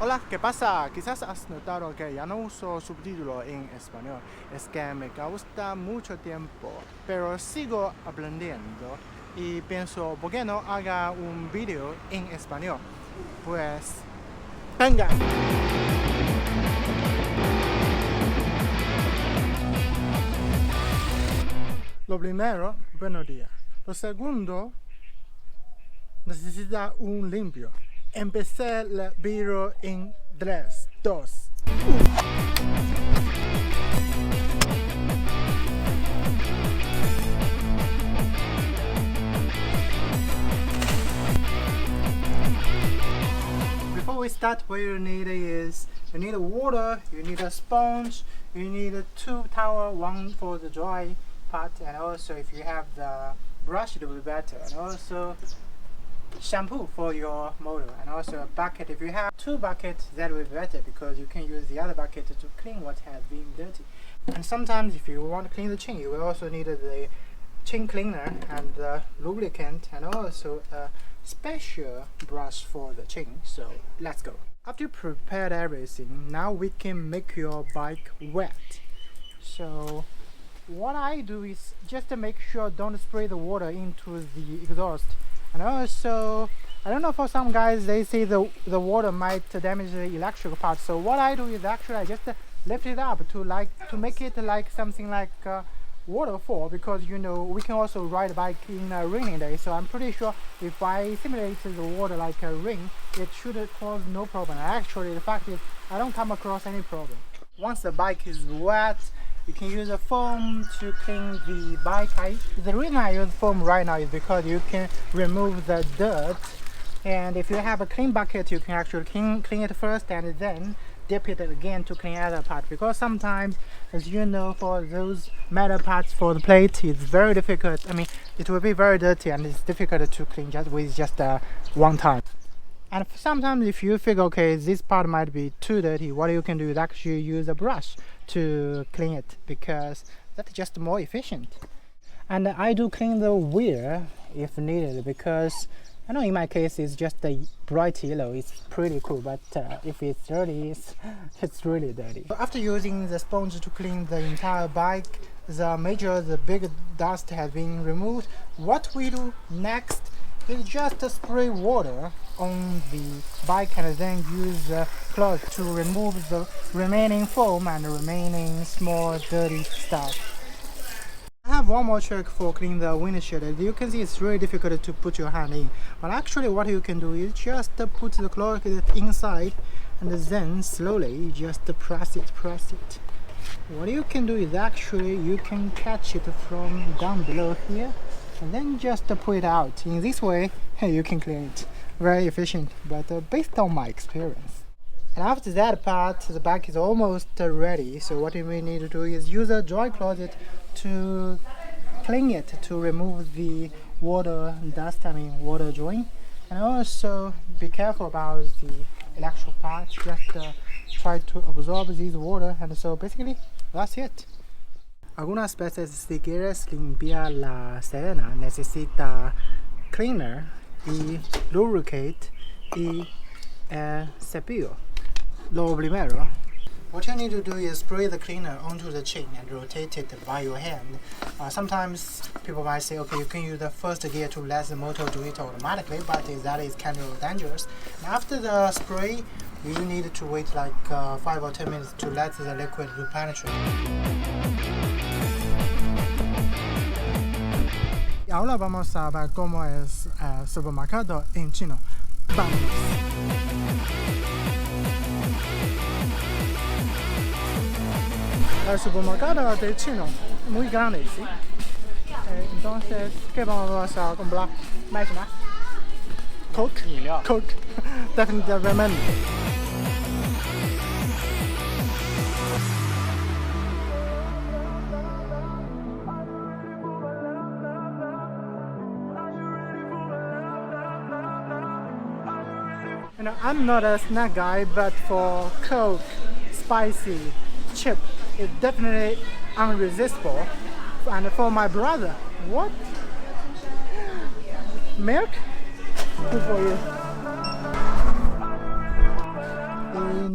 Hola, ¿qué pasa? Quizás has notado que ya no uso subtítulos en español. Es que me gusta mucho tiempo, pero sigo aprendiendo y pienso, ¿por qué no haga un vídeo en español? Pues, ¡venga! Lo primero, buenos días. Lo segundo, necesita un limpio. Empecé el vídeo en 3, 2, 1. Before we start, what you need is you need water, you need a sponge, you need a 2 towel, one for the dry part, and also if you have the brush it will be better, and also shampoo for your motor, and also a bucket. If you have 2 buckets, that will be better because you can use the other bucket to clean what has been dirty. And sometimes if you want to clean the chain, you will also need the chain cleaner and the lubricant, and also a special brush for the chain. So let's go. After you prepared everything, now we can make your bike wet. So what I do is just to make sure don't spray the water into the exhaust. And also, I don't know, for some guys they say the water might damage the electrical part. So what I do is actually I just lift it up to make it like something like waterfall, because you know we can also ride a bike in a rainy day. So I'm pretty sure if I simulate the water like a rain, it should cause no problem. Actually, the fact is I don't come across any problem. Once the bike is wet, you can use a foam to clean the bike. The reason I use foam right now is because you can remove the dirt, and if you have a clean bucket you can actually clean it first and then dip it again to clean other part, because sometimes, as you know, for those metal parts for the plate it's very difficult. I mean, it will be very dirty and it's difficult to clean just with one time. And sometimes if you figure, okay, this part might be too dirty, what you can do is actually use a brush to clean it, because that's just more efficient. And I do clean the wheel if needed, because I know in my case it's just a bright yellow, it's pretty cool, but if it's dirty, it's really dirty. After using the sponge to clean the entire bike, the big dust has been removed. What we do next is just spray water on the bike and then use a cloth to remove the remaining foam and the remaining small dirty stuff. I have one more trick for cleaning the windshield. As you can see, it's really difficult to put your hand in, but actually what you can do is just put the cloth inside and then slowly just press it. What you can do is actually you can catch it from down below here and then just pull it out. In this way you can clean it. Very efficient, but based on my experience. And after that part, the bike is almost ready. So what you may need to do is use a dry cloth to clean it, to remove the water join. And also be careful about the electrical parts, just try to absorb this water, and so basically that's it. Algunas veces si quieres limpiar la sirena necesita cleaner y lubricate y cepillo. Lo primero, what you need to do is spray the cleaner onto the chain and rotate it by your hand. Sometimes people might say, okay, you can use the first gear to let the motor do it automatically, but that is kind of dangerous. And after the spray, you need to wait like 5 or 10 minutes to let the liquid penetrate. Y ahora vamos a ver cómo es el supermercado en chino. Vamos. El supermercado de chino muy grande, ¿sí? Entonces, ¿qué vamos a comprar? ¿Más? Coke? Coke. Definitivamente. You know, I'm not a snack guy, but for Coke, spicy, chip, it's definitely unresistible. And for my brother, what? Milk? Good for you.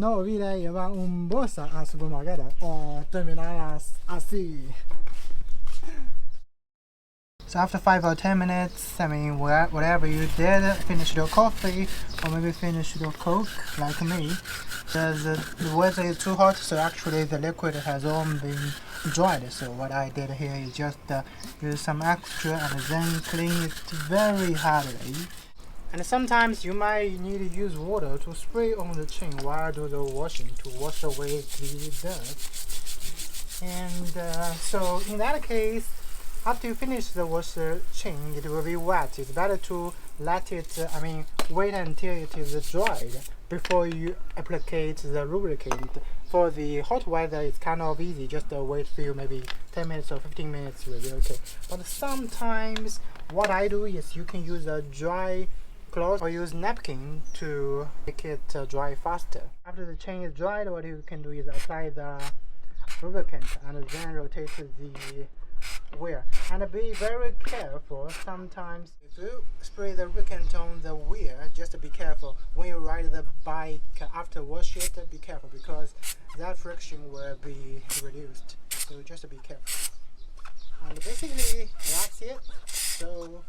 no olvide llevar un bolsa al supermercado o terminarás así. So after 5 or 10 minutes, I mean, whatever you did, finish your coffee or maybe finish your Coke, like me, because the weather is too hot, so actually the liquid has all been dried. So what I did here is just use some extra and then clean it very hardly. And sometimes you might need to use water to spray on the chain while do the washing to wash away the dirt. And so in that case, after you finish the washer chain, it will be wet. It's better to let it, wait until it is dried before you apply the lubricant. For the hot weather, it's kind of easy. Just wait for maybe 10 minutes or 15 minutes will be okay. But sometimes what I do is you can use a dry cloth or use napkin to make it dry faster. After the chain is dried, what you can do is apply the lubricant and then rotate the wheel. And be very careful. Sometimes if you spray the lubricant on the wheel, just be careful when you ride the bike after wash it. Be careful because that friction will be reduced. So just be careful. And basically that's it. So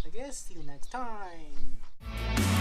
I guess see you next time.